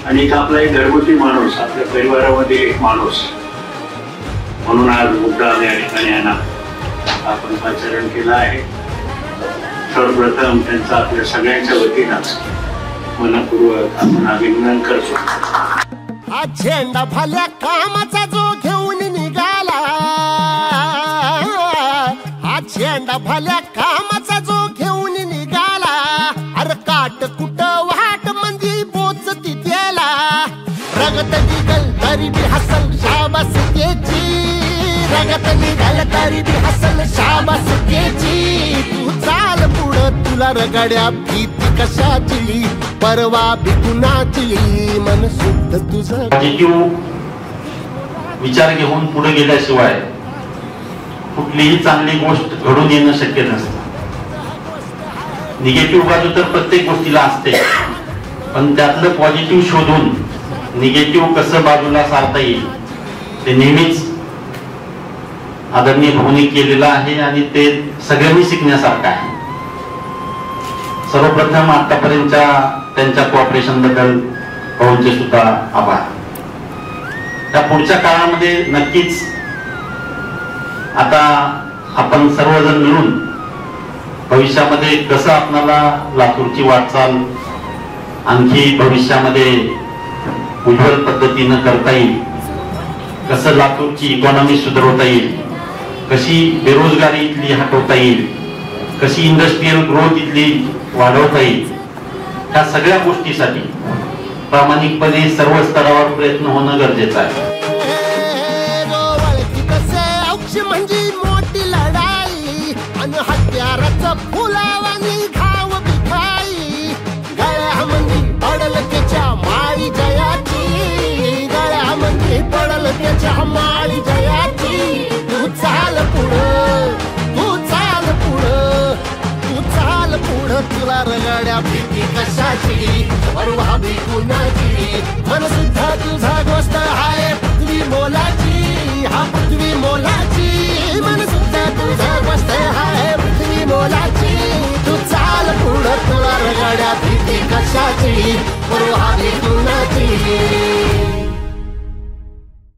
आणि आपला एक घरगुती माणूस, आपल्या परिवारामध्ये एक माणूस म्हणून आज मुद्दाम या ठिकाणी आपण पाचारण केलं आहे. सर्वप्रथम त्यांचा आपल्या सगळ्यांच्या वतीनं मनपूर्वक आपण अभिनंदन करतो. हा झेंडा भल्या कामाचा जो घेऊन निघाला, हा झेंडा भल्या कामाचा जो घेऊन निघाला, अरे काट कुट वाट मंदी बोचती त्याला, रगत निघल तरी बी हसल शाबास केची, रगत निघल तरी बी हसल शाबास केची. तू चाल पुढं तुला रगड्या भीती कशाची, परवा बी कुणाची, मन शुद्ध तुझं. विचार घेऊन पुढे गेल्याशिवाय कुठलीही चांगली गोष्ट घडून येणं शक्य नसतं. निगेटिव्ह बाजू तर प्रत्येक गोष्टीला असते, पण त्यातलं पॉझिटिव्ह शोधून निगेटिव्ह कसं बाजूला सारता येईल ते नेहमीच आदरणीय भाऊंनी केलेलं आहे आणि ते सगळ्यांनी शिकण्यासारखं आहे. सर्वप्रथम आतापर्यंतच्या त्यांच्या कोऑपरेशन बद्दल भाऊंचे सुद्धा आभार. त्या पुढच्या काळामध्ये नक्कीच आता आपण सर्वजण मिळून भविष्यामध्ये कसं आपल्याला लातूरची वाटचाल आणखी भविष्यामध्ये उज्ज्वल पद्धतीनं करता येईल, कसं लातूरची इकॉनॉमी सुधारवता येईल, कशी बेरोजगारी इथली हटवता येईल, कशी इंडस्ट्रियल ग्रोथ इथली वाढवता येईल, ह्या सगळ्या गोष्टीसाठी प्रामाणिकपणे सर्व स्तरावर प्रयत्न होणं गरजेचं आहे. म्हणजे मोठी लढाई आणि हत्याराचं फुलावानी घाव बिखाई, गळ्यामध्ये पडल त्याच्या माळी जयाची, गळ्यामध्ये पडल त्याच्या माळी जयाची. तू चाल पुढं, तू चाल पुढं, तू चाल पुढं, तुला रगड्या भीती कशाची, परवा बी कुणाची, मन सुद्धा तुझा गोष्ट आहे पृथ्वी मोलाची, हा पृथ्वी मोलाची, मन सुद्धा तुझा गोष्ट आहे पृथ्वी मोलाची. तू चाल पुढं, तुला रगड्या भीती कशाची, परवा बी कुणाची.